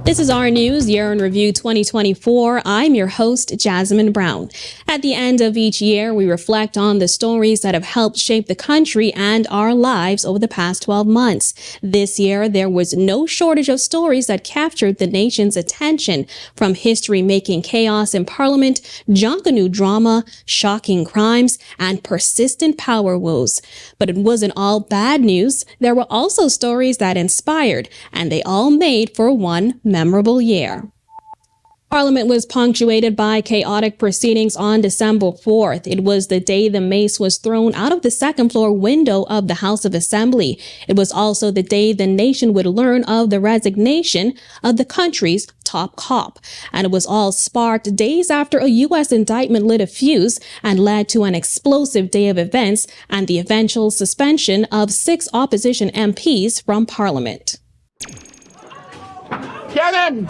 This is Our News Year in Review 2024. I'm your host, Jasmine Brown. At the end of each year, we reflect on the stories that have helped shape the country and our lives over the past 12 months. This year, there was no shortage of stories that captured the nation's attention, from history-making chaos in Parliament, Junkanoo drama, shocking crimes, and persistent power woes. But it wasn't all bad news. There were also stories that inspired, and they all made for one memorable year. Parliament was punctuated by chaotic proceedings on December 4th. It was the day the mace was thrown out of the second-floor window of the House of Assembly. It was also the day the nation would learn of the resignation of the country's top cop. And it was all sparked days after a U.S. indictment lit a fuse and led to an explosive day of events and the eventual suspension of 6 opposition MPs from Parliament. Get him!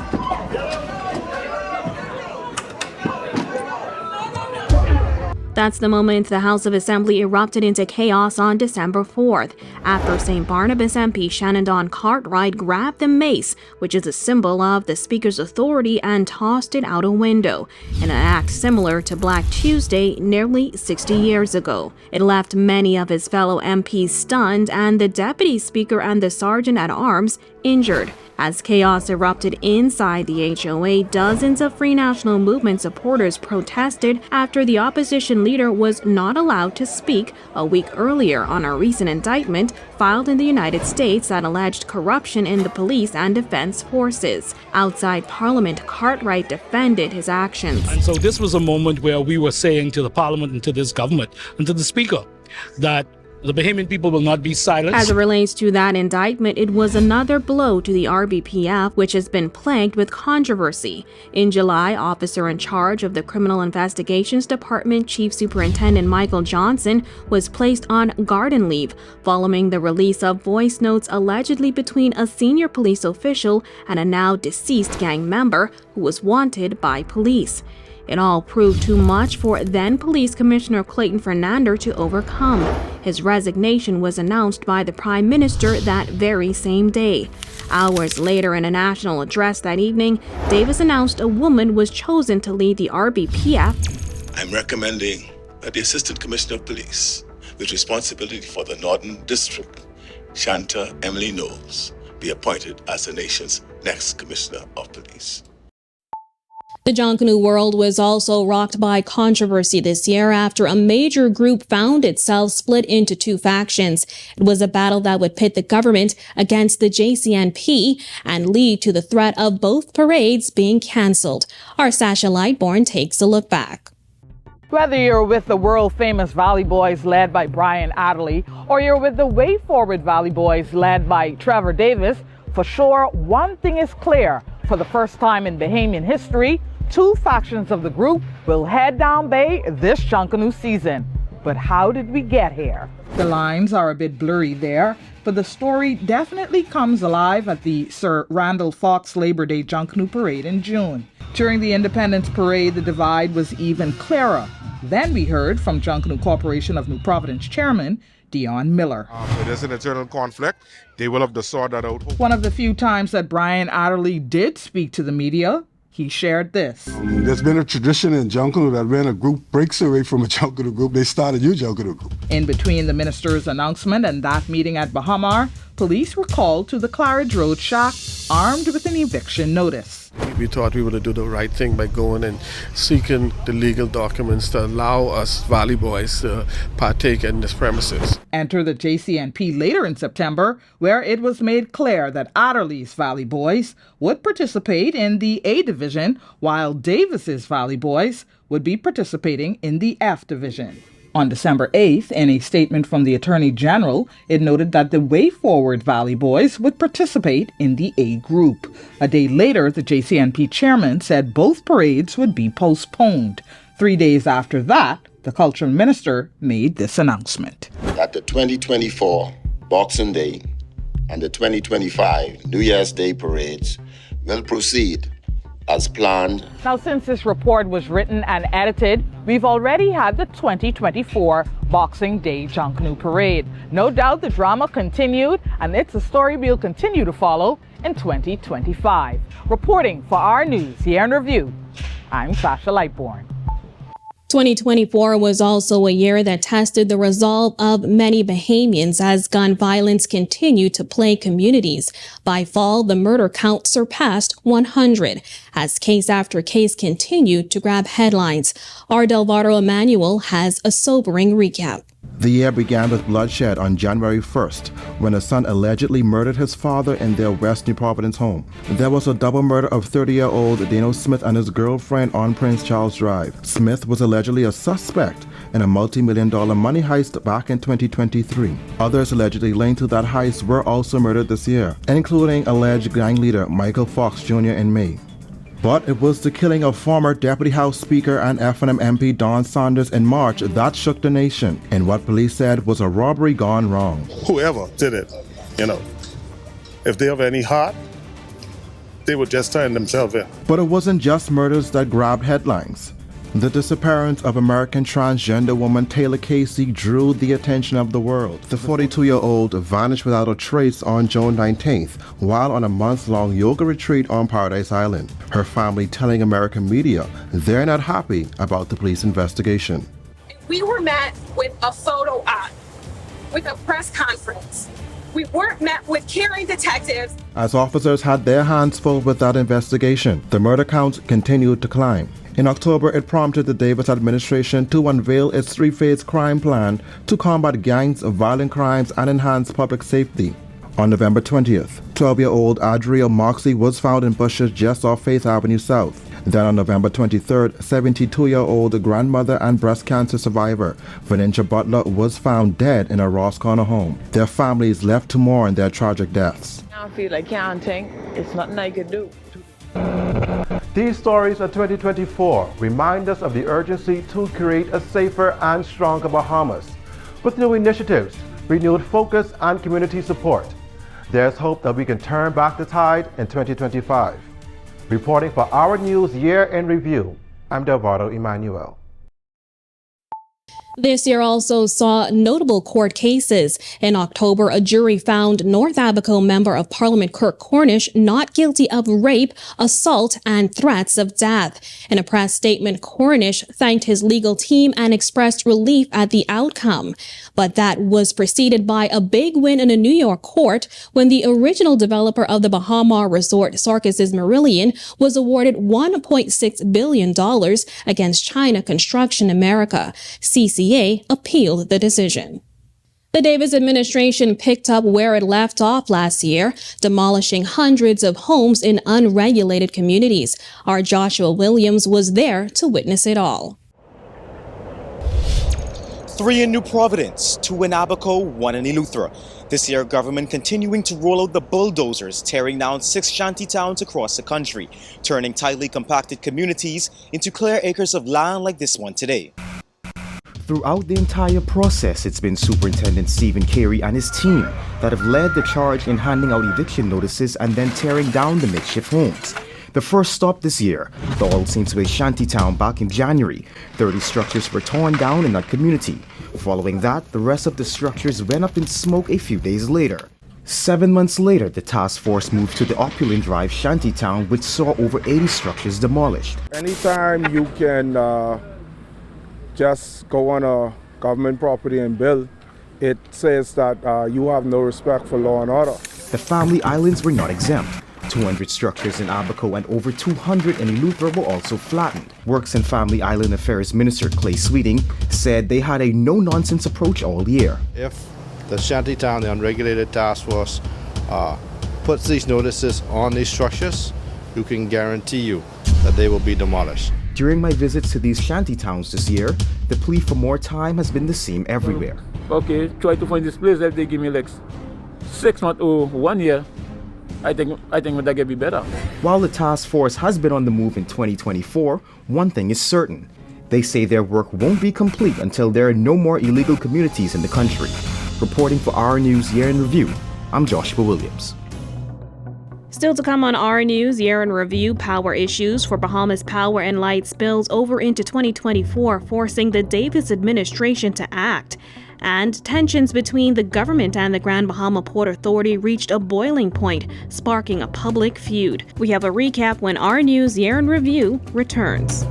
That's the moment the House of Assembly erupted into chaos on December 4th, after St. Barnabas MP Shannon Dawn Cartwright grabbed the mace, which is a symbol of the Speaker's authority, and tossed it out a window, in an act similar to Black Tuesday nearly 60 years ago. It left many of his fellow MPs stunned and the Deputy Speaker and the Sergeant-at-Arms injured. As chaos erupted inside the HOA, dozens of Free National Movement supporters protested after the opposition leader was not allowed to speak a week earlier on a recent indictment filed in the United States that alleged corruption in the police and defense forces. Outside Parliament, Cartwright defended his actions. And so this was a moment where we were saying to the Parliament and to this government and to the Speaker that the Bahamian people will not be silenced. As it relates to that indictment, it was another blow to the RBPF, which has been plagued with controversy. In July, officer in charge of the Criminal Investigations Department, Chief Superintendent Michael Johnson, was placed on garden leave following the release of voice notes allegedly between a senior police official and a now deceased gang member who was wanted by police. It all proved too much for then Police Commissioner Clayton Fernander to overcome. His resignation was announced by the Prime Minister that very same day. Hours later, in a national address that evening, Davis announced a woman was chosen to lead the RBPF. I'm recommending that the Assistant Commissioner of Police, with responsibility for the Northern District, Shanta Emily Knowles, be appointed as the nation's next Commissioner of Police. The Junkanoo world was also rocked by controversy this year after a major group found itself split into 2 factions. It was a battle that would pit the government against the JCNP and lead to the threat of both parades being cancelled. Our Sasha Lightbourne takes a look back. Whether you're with the world-famous Valley Boys led by Brian Adderley, or you're with the Way Forward Valley Boys led by Trevor Davis, for sure, one thing is clear. For the first time in Bahamian history, 2 factions of the group will head down Bay this Junkanoo season. But how did we get here? The lines are a bit blurry there, but the story definitely comes alive at the Sir Randall Fox Labor Day Junkanoo Parade in June. During the Independence Parade, the divide was even clearer. Then we heard from Junkanoo Corporation of New Providence Chairman Dion Miller. It is an internal conflict. They will have to sort that out. One of the few times that Brian Adderley did speak to the media, he shared this. There's been a tradition in Junkanoo that when a group breaks away from a Junkanoo group, they start a new Junkanoo group. In between the minister's announcement and that meeting at Bahamas, police were called to the Claridge Road shack armed with an eviction notice. We thought we would do the right thing by going and seeking the legal documents to allow us Valley Boys to partake in this premises. Enter the JCNP later in September, where it was made clear that Adderley's Valley Boys would participate in the A Division, while Davis's Valley Boys would be participating in the F Division. On December 8th, in a statement from the Attorney General, it noted that the Way Forward Valley Boys would participate in the A Group. A day later, the JCNP chairman said both parades would be postponed. 3 days after that, the Cultural Minister made this announcement. That the 2024 Boxing Day and the 2025 New Year's Day parades will proceed as planned. Now, since this report was written and edited, we've already had the 2024 Boxing Day Junkanoo Parade. No doubt the drama continued, and it's a story we'll continue to follow in 2025. Reporting for Our News Year in Review, I'm Sasha Lightbourne. 2024 was also a year that tested the resolve of many Bahamians as gun violence continued to plague communities. By fall, the murder count surpassed 100 as case after case continued to grab headlines. Our Delvado Emmanuel has a sobering recap. The year began with bloodshed on January 1st, when a son allegedly murdered his father in their West New Providence home. There was a double murder of 30-year-old Dano Smith and his girlfriend on Prince Charles Drive. Smith was allegedly a suspect in a multi-million-dollar money heist back in 2023. Others allegedly linked to that heist were also murdered this year, including alleged gang leader Michael Fox Jr. in May. But it was the killing of former Deputy House Speaker and FNM MP Don Saunders in March that shook the nation in what police said was a robbery gone wrong. Whoever did it, if they have any heart, they would just turn themselves in. But it wasn't just murders that grabbed headlines. The disappearance of American transgender woman Taylor Casey drew the attention of the world. The 42-year-old vanished without a trace on June 19th while on a month-long yoga retreat on Paradise Island. Her family telling American media they're not happy about the police investigation. We were met with a photo op, with a press conference. We weren't met with caring detectives. As officers had their hands full with that investigation, the murder count continued to climb. In October, it prompted the Davis administration to unveil its three-phase crime plan to combat gangs, violent crimes, and enhance public safety. On November 20th, 12-year-old Adria Moxley was found in bushes just off Faith Avenue South. Then on November 23rd, 72-year-old grandmother and breast cancer survivor Venetia Butler was found dead in a Ross Corner home. Their families left to mourn their tragic deaths. I feel I can't think. It's nothing I could do. These stories of 2024 remind us of the urgency to create a safer and stronger Bahamas. With new initiatives, renewed focus, and community support, there's hope that we can turn back the tide in 2025. Reporting for Our News Year in Review, I'm Delvado Emmanuel. This year also saw notable court cases. In October, a jury found North Abaco Member of Parliament Kirk Cornish not guilty of rape, assault, and threats of death. In a press statement, Cornish thanked his legal team and expressed relief at the outcome. But that was preceded by a big win in a New York court when the original developer of the Bahamas resort, Sarkis's Marillion, was awarded $1.6 billion against China Construction America. CCA appealed the decision. The Davis administration picked up where it left off last year, demolishing hundreds of homes in unregulated communities. Our Joshua Williams was there to witness it all. 3 in New Providence, 2 in Abaco, 1 in Eleuthera. This year, government continuing to roll out the bulldozers, tearing down 6 shanty towns across the country, turning tightly compacted communities into clear acres of land like this one today. Throughout the entire process, it's been Superintendent Stephen Carey and his team that have led the charge in handing out eviction notices and then tearing down the makeshift homes. The first stop this year, the All Saints Way shantytown back in January. 30 structures were torn down in that community. Following that, the rest of the structures went up in smoke a few days later. 7 months later, the task force moved to the Opulent Drive shantytown, which saw over 80 structures demolished. Anytime you can just go on a government property and build, it says that you have no respect for law and order. The Family Islands were not exempt. 200 structures in Abaco and over 200 in Eleuthera were also flattened. Works and Family Island Affairs Minister Clay Sweeting said they had a no-nonsense approach all year. If the shantytown, the unregulated task force, puts these notices on these structures, you can guarantee you that they will be demolished. During my visits to these shantytowns this year, the plea for more time has been the same everywhere. Okay, try to find this place. If they give me like 6 months or 1 year, I think that can be better. While the task force has been on the move in 2024, one thing is certain. They say their work won't be complete until there are no more illegal communities in the country. Reporting for Our News Year in Review, I'm Joshua Williams. Still to come on our news, year in review, power issues for Bahamas Power and Light spills over into 2024, forcing the Davis administration to act. And tensions between the government and the Grand Bahama Port Authority reached a boiling point, sparking a public feud. We have a recap when our news, year in review, returns.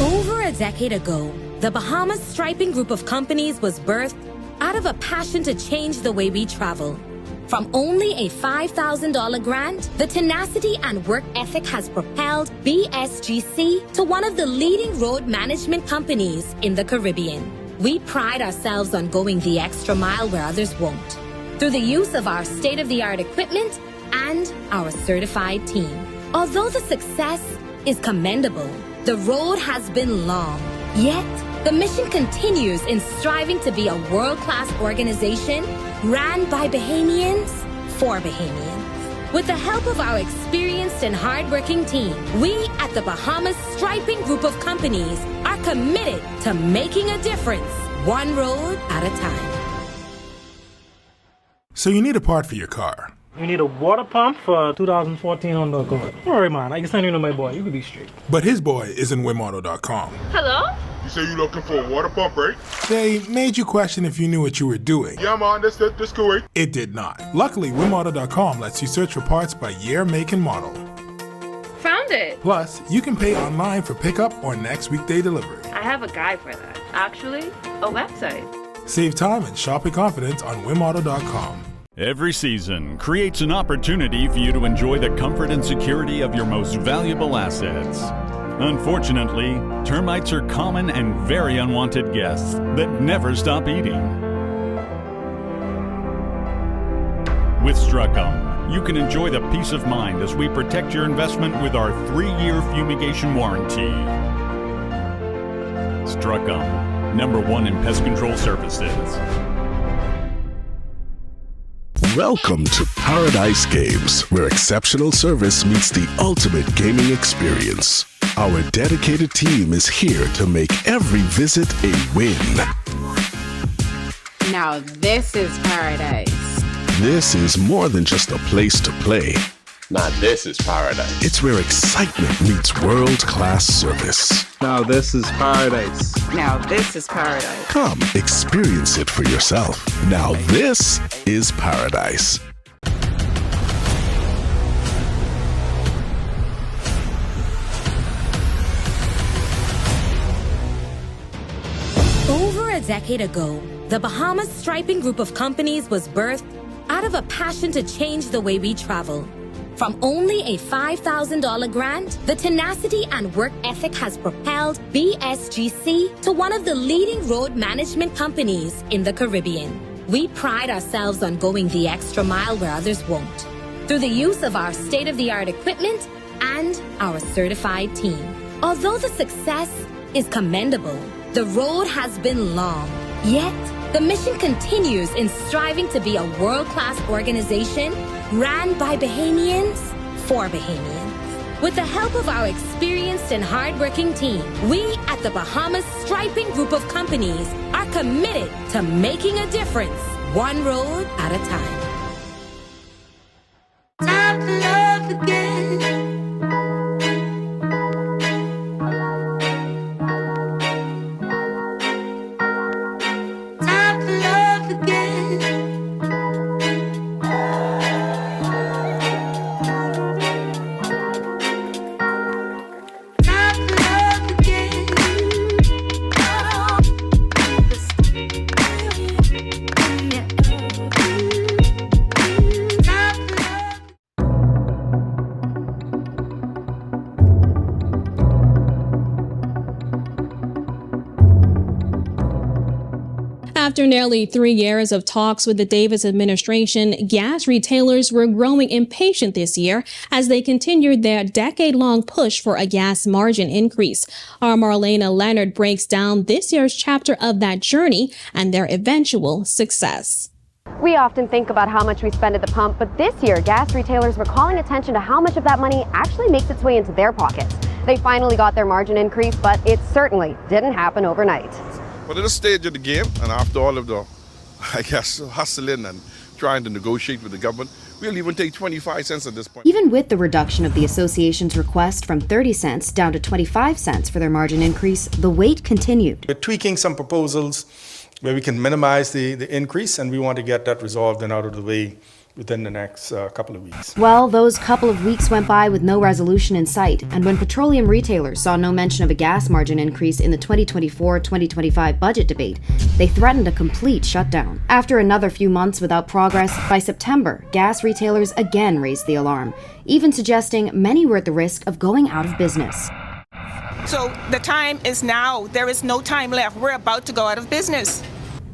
Over a decade ago, the Bahamas Striping Group of companies was birthed out of a passion to change the way we travel. From only a $5,000 grant, the tenacity and work ethic has propelled BSGC to one of the leading road management companies in the Caribbean. We pride ourselves on going the extra mile where others won't, through the use of our state-of-the-art equipment and our certified team. Although the success is commendable, the road has been long. Yet, the mission continues in striving to be a world-class organization ran by Bahamians for Bahamians. With the help of our experienced and hardworking team, we at the Bahamas Striping Group of companies are committed to making a difference, one road at a time. So you need a part for your car. You need a water pump for 2014 Honda Accord. Don't worry, man. I can send you to my boy. You could be straight. But his boy is in wimauto.com. Hello? You say you looking for a water pump, right? They made you question if you knew what you were doing. Yeah, man, that's cool. It did not. Luckily, wimauto.com lets you search for parts by year, make, and model. Found it. Plus, you can pay online for pickup or next weekday delivery. I have a guy for that. Actually, a website. Save time and shop with confidence on wimauto.com. Every season creates an opportunity for you to enjoy the comfort and security of your most valuable assets. Unfortunately, termites are common and very unwanted guests that never stop eating. With Struckum, you can enjoy the peace of mind as we protect your investment with our 3-year fumigation warranty. Struckum, #1 in pest control services. Welcome to Paradise Games, where exceptional service meets the ultimate gaming experience. Our dedicated team is here to make every visit a win. Now this is paradise. This is more than just a place to play. Now this is paradise. It's where excitement meets world-class service. Now this is paradise. Now this is paradise. Come, experience it for yourself. Now this is paradise. Over a decade ago, the Bahamas Striping Group of companies was birthed out of a passion to change the way we travel. From only a $5,000 grant, the tenacity and work ethic has propelled BSGC to one of the leading road management companies in the Caribbean. We pride ourselves on going the extra mile where others won't, through the use of our state-of-the-art equipment and our certified team. Although the success is commendable, the road has been long. Yet, the mission continues in striving to be a world-class organization ran by Bahamians for Bahamians. With the help of our experienced and hardworking team, we at the Bahamas Striping Group of companies are committed to making a difference, one road at a time. Time to love again. After nearly 3 years of talks with the Davis administration, gas retailers were growing impatient this year as they continued their decade-long push for a gas margin increase. Our Marlena Leonard breaks down this year's chapter of that journey and their eventual success. We often think about how much we spend at the pump, but this year, gas retailers were calling attention to how much of that money actually makes its way into their pockets. They finally got their margin increase, but it certainly didn't happen overnight. But at this stage of the game, and after all of the, hustling and trying to negotiate with the government, we'll even take 25 cents at this point. Even with the reduction of the association's request from 30 cents down to 25 cents for their margin increase, the wait continued. We're tweaking some proposals where we can minimize the increase, and we want to get that resolved and out of the way within the next couple of weeks. Well, those couple of weeks went by with no resolution in sight, and when petroleum retailers saw no mention of a gas margin increase in the 2024-2025 budget debate, they threatened a complete shutdown. After another few months without progress, by September, gas retailers again raised the alarm, even suggesting many were at the risk of going out of business. So the time is now. There is no time left. We're about to go out of business.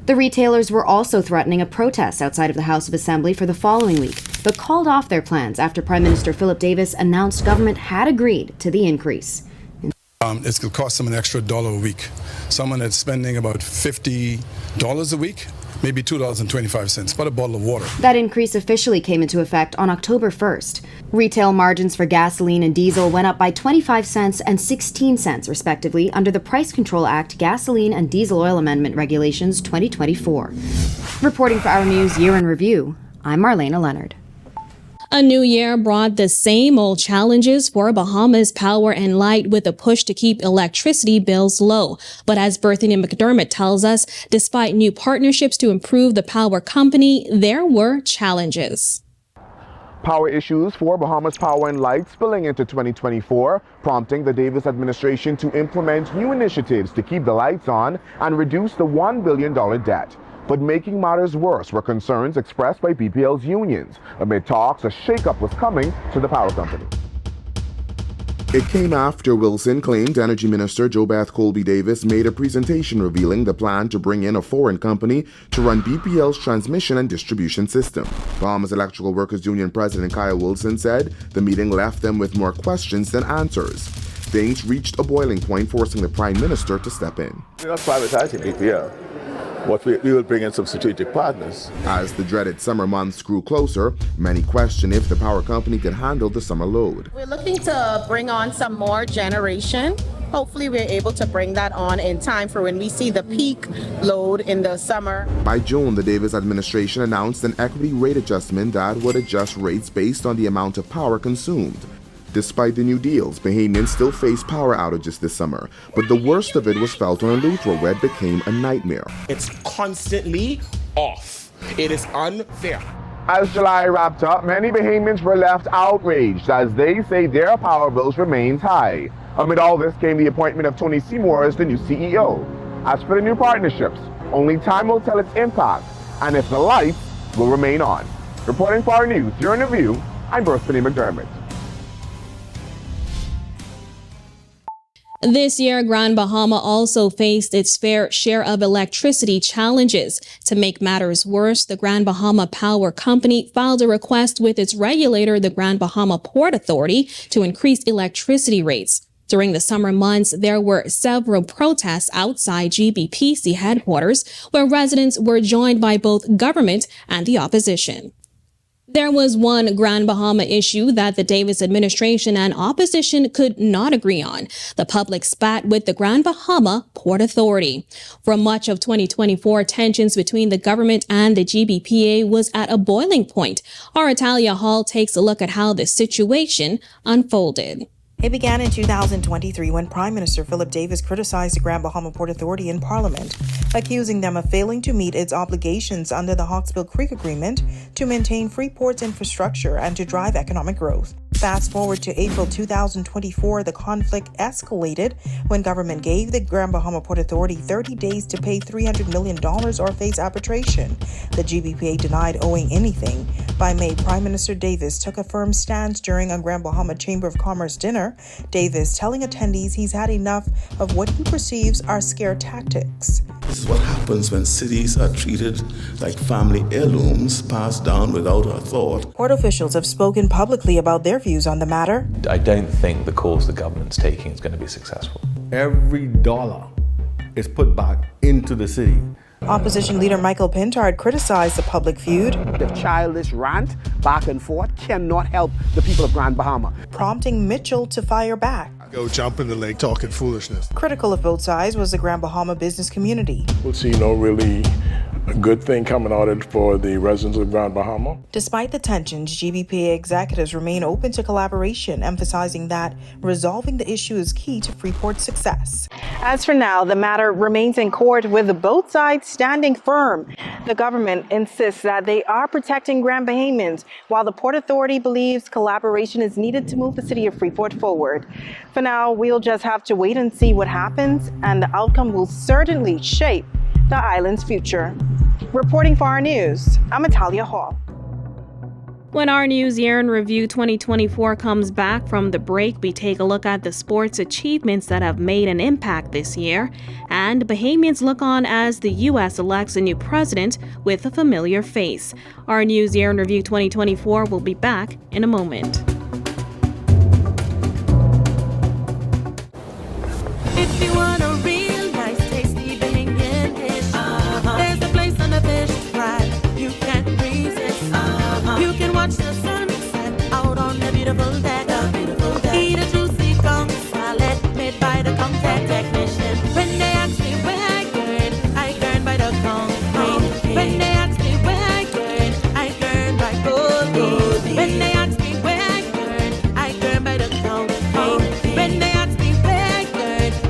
The retailers were also threatening a protest outside of the House of Assembly for the following week, but called off their plans after Prime Minister Philip Davis announced government had agreed to the increase. It's going to cost them an extra $1 a week. Someone that's spending about $50 a week, maybe $2.25, about a bottle of water. That increase officially came into effect on October 1st. Retail margins for gasoline and diesel went up by 25 cents and 16 cents, respectively, under the Price Control Act Gasoline and Diesel Oil Amendment Regulations 2024. Reporting for Our News Year in Review, I'm Marlena Leonard. A new year brought the same old challenges for Bahamas Power and Light with a push to keep electricity bills low. But as Berthany McDermott tells us, despite new partnerships to improve the power company, there were challenges. Power issues for Bahamas Power and Light spilling into 2024, prompting the Davis administration to implement new initiatives to keep the lights on and reduce the $1 billion debt. But making matters worse were concerns expressed by BPL's unions. Amid talks, a shakeup was coming to the power company. It came after Wilson claimed Energy Minister JoBeth Colby Davis made a presentation revealing the plan to bring in a foreign company to run BPL's transmission and distribution system. Bahamas Electrical Workers Union President Kyle Wilson said the meeting left them with more questions than answers. Things reached a boiling point, forcing the Prime Minister to step in. We're not privatizing BPL. What we will bring in some strategic partners. As the dreaded summer months grew closer, many question if the power company could handle the summer load. We're looking to bring on some more generation. Hopefully we're able to bring that on in time for when we see the peak load in the summer. By June, the Davis administration announced an equity rate adjustment that would adjust rates based on the amount of power consumed. Despite the new deals, Bahamians still face power outages this summer, but the worst of it was felt on Eleuthera, where it became a nightmare. It's constantly off. It is unfair. As July wrapped up, many Bahamians were left outraged as they say their power bills remained high. Amid all this came the appointment of Tony Seymour as the new CEO. As for the new partnerships, only time will tell its impact and if the lights will remain on. Reporting for Our News, Year in Review, I'm Berthany McDermott. This year, Grand Bahama also faced its fair share of electricity challenges. To make matters worse, the Grand Bahama Power Company filed a request with its regulator, the Grand Bahama Port Authority, to increase electricity rates. During the summer months, there were several protests outside GBPC headquarters, where residents were joined by both government and the opposition. There was one Grand Bahama issue that the Davis administration and opposition could not agree on. The public spat with the Grand Bahama Port Authority. For much of 2024, tensions between the government and the GBPA was at a boiling point. Our Italia Hall takes a look at how the situation unfolded. It began in 2023 when Prime Minister Philip Davis criticized the Grand Bahama Port Authority in Parliament, accusing them of failing to meet its obligations under the Hawksbill Creek Agreement to maintain Freeport's infrastructure and to drive economic growth. Fast forward to April 2024, the conflict escalated when government gave the Grand Bahama Port Authority 30 days to pay $300 million or face arbitration. The GBPA denied owing anything. By May, Prime Minister Davis took a firm stance during a Grand Bahama Chamber of Commerce dinner, Davis telling attendees he's had enough of what he perceives are scare tactics. This is what happens when cities are treated like family heirlooms passed down without a thought. Port officials have spoken publicly about their views on the matter. I don't think the course the government's taking is going to be successful. Every dollar is put back into the city. Opposition leader Michael Pintard criticized the public feud. The childish rant back and forth cannot help the people of Grand Bahama, prompting Mitchell to fire back. Go jump in the lake talking foolishness. Critical of both sides was the Grand Bahama business community. We'll see no really good thing coming out of it for the residents of Grand Bahama. Despite the tensions, GBPA executives remain open to collaboration, emphasizing that resolving the issue is key to Freeport's success. As for now, the matter remains in court with both sides standing firm. The government insists that they are protecting Grand Bahamians, while the Port Authority believes collaboration is needed to move the city of Freeport forward. For now, we'll just have to wait and see what happens, and the outcome will certainly shape the island's future. Reporting for Our News, I'm Natalia Hall. When Our News Year in Review 2024 comes back from the break, we take a look at the sports achievements that have made an impact this year, and Bahamians look on as the U.S. elects a new president with a familiar face. Our News Year in Review 2024 will be back in a moment. If you want a real nice, tasty Bahamian dish, there's a place on the fish fry you can't resist. You can watch the sunset out on the beautiful deck. Eat a juicy conch salad made by the contact technician. When they ask me where I yearn by the concrete. When they ask me where I yearn by Goldie. When they ask me where I yearn by the concrete. When they ask me where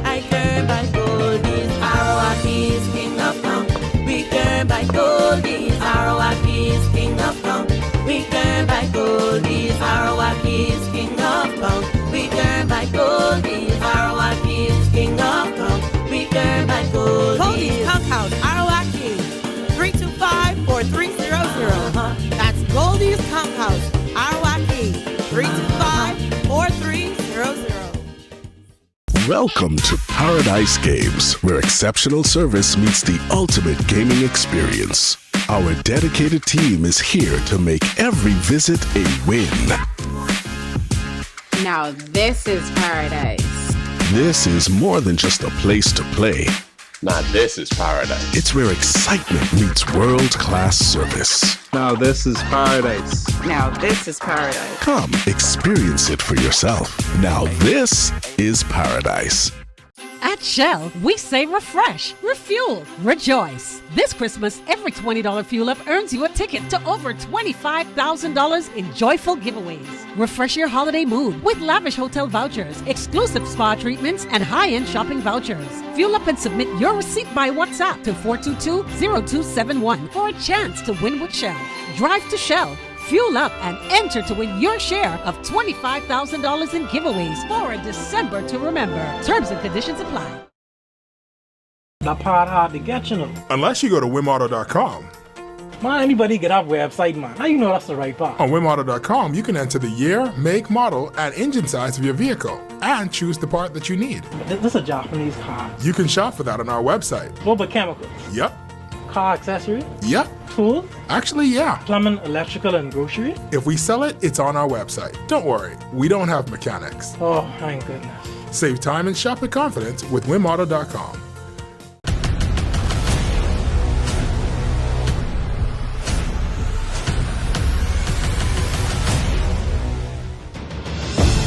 I yearn by Goldie's. Arawaki's king of town. We yearn by Goldie's. Arawaki's king of town. We yearn by Goldie's. Arawaki's king of town. We yearn by Goldie's. Arawaki's king of town. We yearn by Goldie's. Goldie's Punk House, Arawaki, 325-4300. That's Goldie's Punk House, Arawaki, 325-4300. Welcome to Paradise Games, where exceptional service meets the ultimate gaming experience. Our dedicated team is here to make every visit a win. Now this is paradise. This is more than just a place to play. Now this is paradise. It's where excitement meets world-class service. Now this is paradise. Now this is paradise. Come, experience it for yourself. Now this is paradise. At Shell, we say refresh, refuel, rejoice. This Christmas, every $20 fuel up earns you a ticket to over $25,000 in joyful giveaways. Refresh your holiday mood with lavish hotel vouchers, exclusive spa treatments, and high-end shopping vouchers. Fuel up and submit your receipt by WhatsApp to 422-0271 for a chance to win with Shell. Drive to Shell. Fuel up and enter to win your share of $25,000 in giveaways for a December to remember. Terms and conditions apply. That part hard to get, you know. Unless you go to wimauto.com. Man, anybody get our website, man. How you know that's the right part? On wimauto.com, you can enter the year, make, model, and engine size of your vehicle and choose the part that you need. This is a Japanese car. You can shop for that on our website. What about chemicals? Yep. Car accessory? Yep. Tools? Actually, yeah. Plumbing, electrical, and grocery? If we sell it, it's on our website. Don't worry, we don't have mechanics. Oh, thank goodness. Save time and shop with confidence with wimauto.com.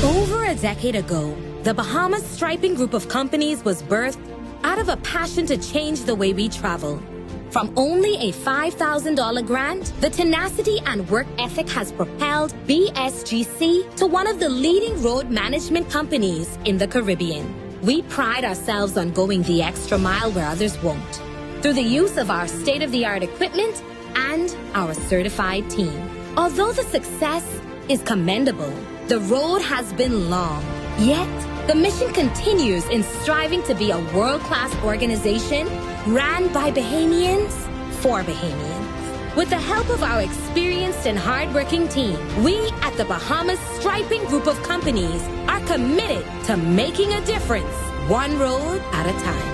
Over a decade ago, the Bahamas Striping Group of companies was birthed out of a passion to change the way we travel. From only a $5,000 grant, the tenacity and work ethic has propelled BSGC to one of the leading road management companies in the Caribbean. We pride ourselves on going the extra mile where others won't, through the use of our state-of-the-art equipment and our certified team. Although the success is commendable, the road has been long. Yet, the mission continues in striving to be a world-class organization ran by Bahamians for Bahamians. With the help of our experienced and hardworking team, we at the Bahamas Striping Group of companies are committed to making a difference, one road at a time.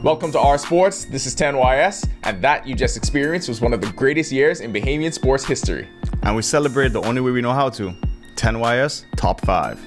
Welcome to Our Sports. This is 10YS, and that you just experienced was one of the greatest years in Bahamian sports history. And we celebrate the only way we know how to. 10YS Top 5.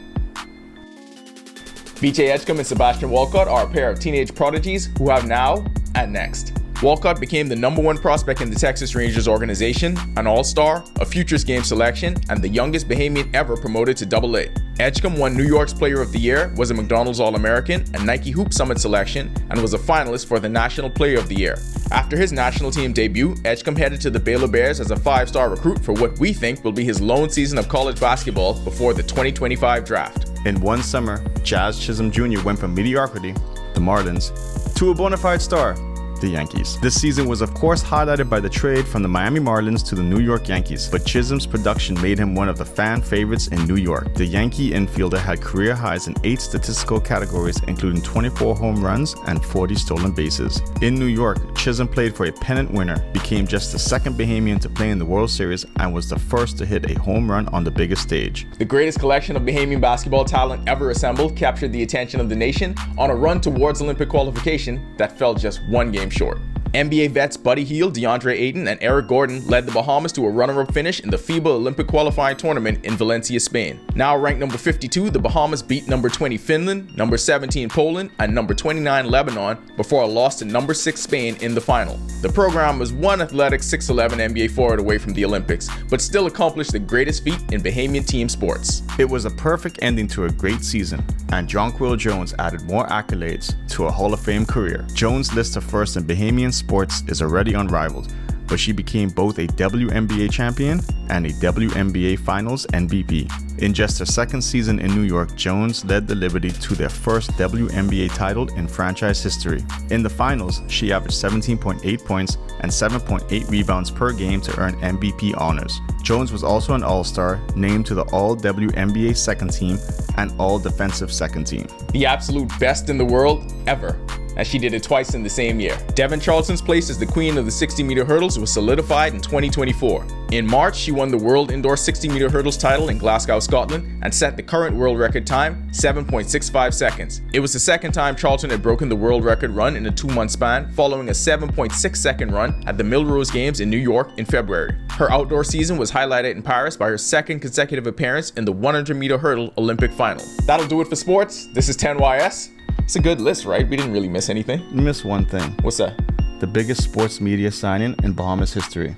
BJ Edgecombe and Sebastian Walcott are a pair of teenage prodigies who have now and next. Walcott became the #1 prospect in the Texas Rangers organization, an all-star, a Futures Game selection, and the youngest Bahamian ever promoted to AA. Edgecombe won New York's Player of the Year, was a McDonald's All-American, a Nike Hoop Summit selection, and was a finalist for the National Player of the Year. After his national team debut, Edgecombe headed to the Baylor Bears as a 5-star recruit for what we think will be his lone season of college basketball before the 2025 draft. In one summer, Jazz Chisholm Jr. went from mediocrity, the Marlins, to a bona fide star, the Yankees. This season was of course highlighted by the trade from the Miami Marlins to the New York Yankees, but Chisholm's production made him one of the fan favorites in New York. The Yankee infielder had career highs in 8 statistical categories, including 24 home runs and 40 stolen bases. In New York, Chisholm played for a pennant winner, became just the second Bahamian to play in the World Series, and was the first to hit a home run on the biggest stage. The greatest collection of Bahamian basketball talent ever assembled captured the attention of the nation on a run towards Olympic qualification that fell just one game short. NBA vets Buddy Hield, DeAndre Ayton, and Eric Gordon led the Bahamas to a runner-up finish in the FIBA Olympic qualifying tournament in Valencia, Spain. Now ranked number 52, the Bahamas beat number 20 Finland, number 17 Poland, and number 29 Lebanon before a loss to number 6 Spain in the final. The program was one athletic 6'11" NBA forward away from the Olympics, but still accomplished the greatest feat in Bahamian team sports. It was a perfect ending to a great season, and Jonquil Jones added more accolades to a Hall of Fame career. Jones' list of firsts in Bahamian sports is already unrivaled, but she became both a WNBA champion and a WNBA Finals MVP. In just her second season in New York, Jones led the Liberty to their first WNBA title in franchise history. In the finals, she averaged 17.8 points and 7.8 rebounds per game to earn MVP honors. Jones was also an All-Star, named to the All-WNBA second team and All-Defensive second team. The absolute best in the world ever, as she did it twice in the same year. Devin Charlton's place as the queen of the 60-meter hurdles was solidified in 2024. In March, she won the World Indoor 60-meter hurdles title in Glasgow, Scotland, and set the current world record time, 7.65 seconds. It was the second time Charlton had broken the world record run in a 2-month span, following a 7.6-second run at the Millrose Games in New York in February. Her outdoor season was highlighted in Paris by her second consecutive appearance in the 100-meter hurdle Olympic final. That'll do it for sports. This is 10YS. It's a good list, right? We didn't really miss anything. You missed one thing. What's that? The biggest sports media signing in Bahamas history.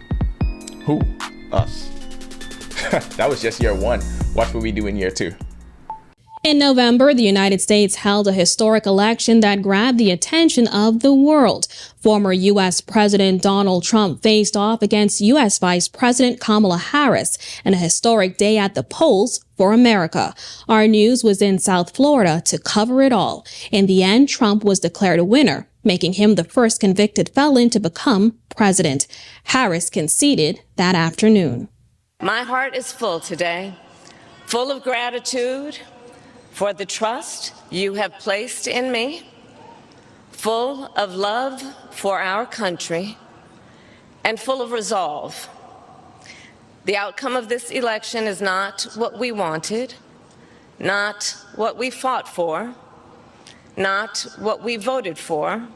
Who? Us. That was just year 1. Watch what we do in year 2. In November, the United States held a historic election that grabbed the attention of the world. Former U.S. President Donald Trump faced off against U.S. Vice President Kamala Harris in a historic day at the polls for America. Our news was in South Florida to cover it all. In the end, Trump was declared a winner, making him the first convicted felon to become president. Harris conceded that afternoon. My heart is full today, full of gratitude for the trust you have placed in me, full of love for our country, and full of resolve. The outcome of this election is not what we wanted, not what we fought for, not what we voted for,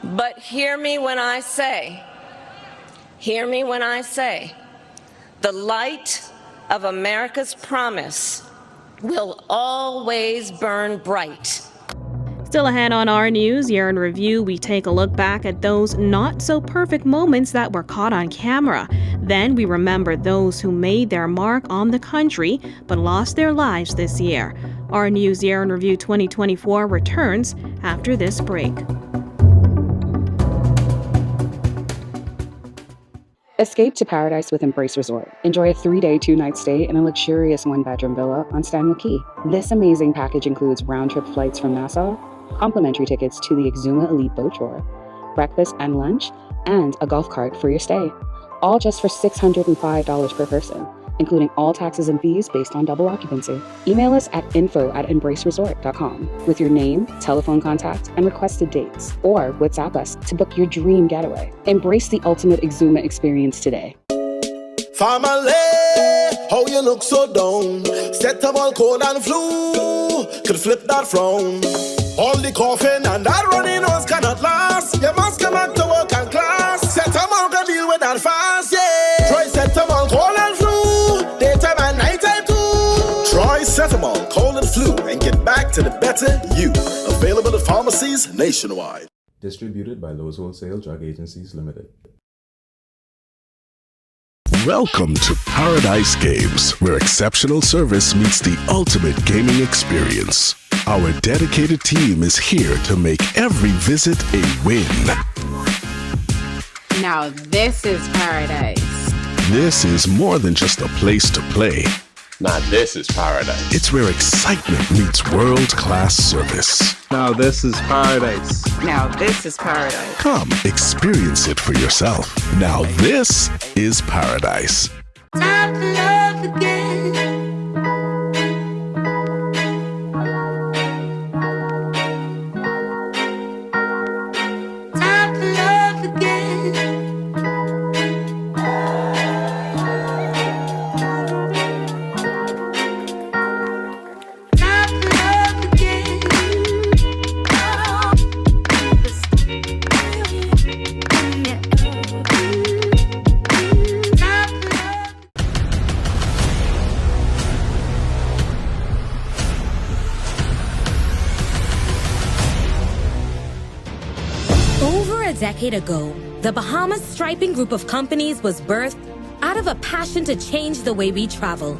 but hear me when I say, the light of America's promise will always burn bright. Still ahead on Our News, Year in Review, we take a look back at those not-so-perfect moments that were caught on camera. Then we remember those who made their mark on the country but lost their lives this year. Our News Year in Review 2024 returns after this break. Escape to paradise with Embrace Resort. Enjoy a 3-day, 2-night stay in a luxurious 1-bedroom villa on Stanley Key. This amazing package includes round-trip flights from Nassau, complimentary tickets to the Exuma Elite Boat Tour, breakfast and lunch, and a golf cart for your stay. All just for $605 per person, including all taxes and fees based on double occupancy. Email us at info@embraceresort.com with your name, telephone contact, and requested dates, or WhatsApp us to book your dream getaway. Embrace the ultimate Exuma experience today. Family, how you look so down? Set up all cold and flu, could flip that frown. All the coughing and that running nose cannot last. You must come back to work and class. Set up all can deal with that fast, yeah. Try set up all cold and flu, daytime and nighttime too. to the better you. Available at pharmacies nationwide. Distributed by Lowe's Wholesale Drug Agencies Limited. Welcome to Paradise Games, where exceptional service meets the ultimate gaming experience. Our dedicated team is here to make every visit a win. Now this is paradise. This is more than just a place to play. Now this is paradise. It's where excitement meets world-class service. Now this is paradise. Now this is paradise. Come, experience it for yourself. Now this is paradise. Time to love again. Time to love again. Time to love again. Time to love. Over a decade ago, the Bahamas Striping Group of companies was birthed out of a passion to change the way we travel.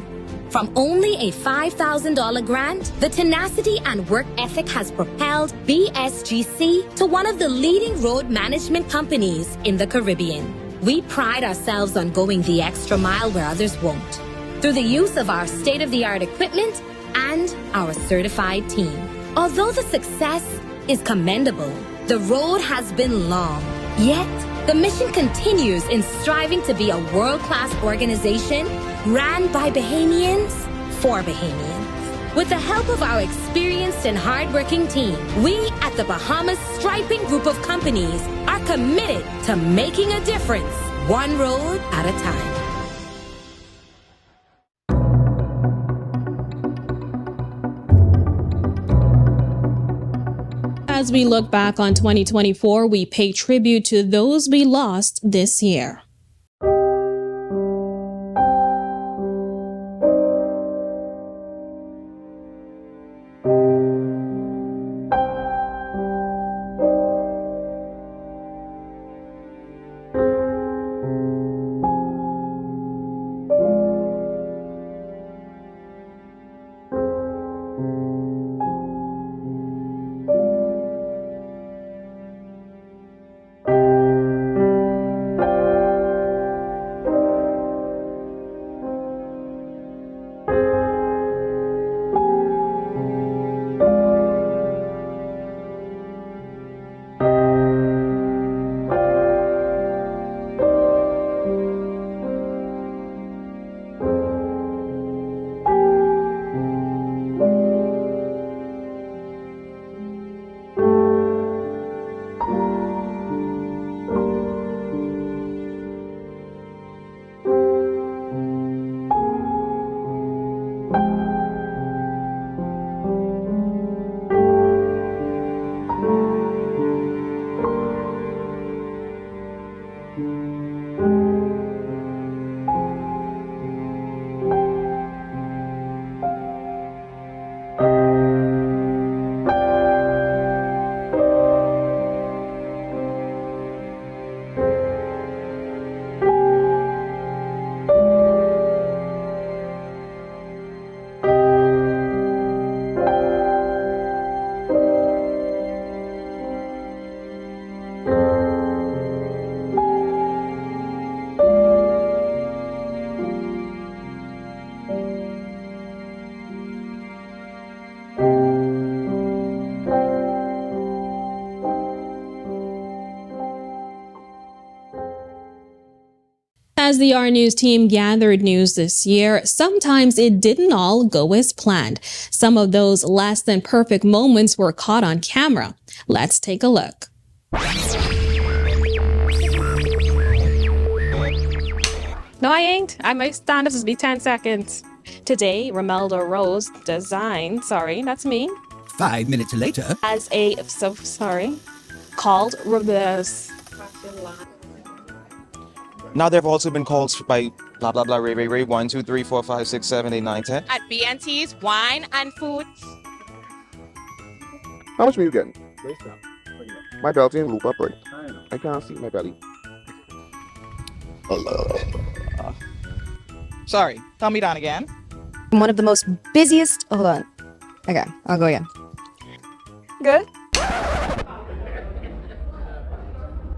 From only a $5,000 grant, the tenacity and work ethic has propelled BSGC to one of the leading road management companies in the Caribbean. We pride ourselves on going the extra mile where others won't, through the use of our state-of-the-art equipment and our certified team. Although the success is commendable, the road has been long. Yet, the mission continues in striving to be a world-class organization ran by Bahamians for Bahamians. With the help of our experienced and hardworking team, we at the Bahamas Striping Group of companies are committed to making a difference, one road at a time. As we look back on 2024, we pay tribute to those we lost this year. As the Our News team gathered news this year, sometimes it didn't all go as planned. Some of those less than perfect moments were caught on camera. Let's take a look. No, I ain't. I might stand up to be 10 seconds. Today, Romelda Rose designed, that's me. 5 minutes later, as a, called reverse. Now there have also been calls by blah blah blah Ray 1 2 3 4 5 6 7 8 9 10 at BNT's Wine and Food. How much are you getting? My belt ain't loop up right. I can't see my belly. Sorry, tell me down again. One of the most busiest. Hold on. Okay, I'll go again. Good.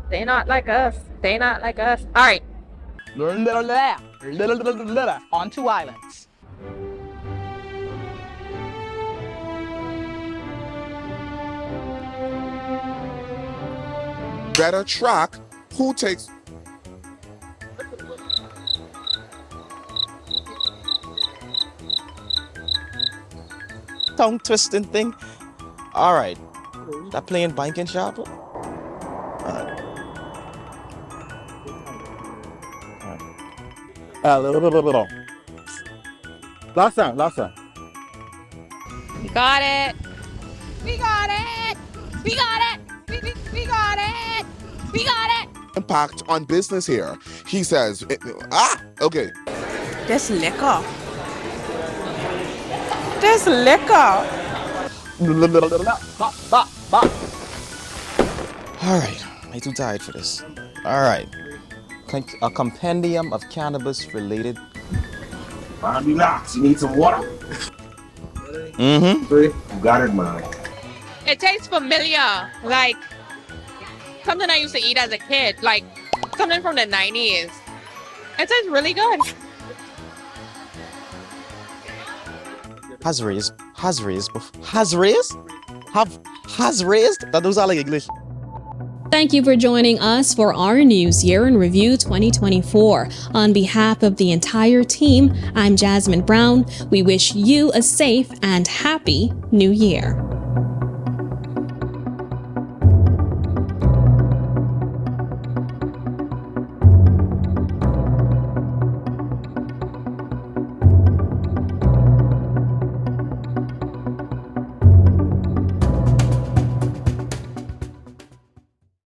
They not like us. They not like us. All right. On two islands. Better track who takes. Tongue twisting thing. All right. That playing banking shop. Last time. We got it. We got it. We got it. We got it. We got it. Impact on business here. He says, okay. This liquor. This liquor. All right. I'm too tired for this. All right. A compendium of cannabis-related. Relax. You need some water? Mm-hmm. You got it, man. It tastes familiar. Like something I used to eat as a kid. Like something from the 90s. It tastes really good. Has raised. That those are like English. Thank you for joining us for our News Year in Review 2024. On behalf of the entire team, I'm Jasmine Brown. We wish you a safe and happy New Year.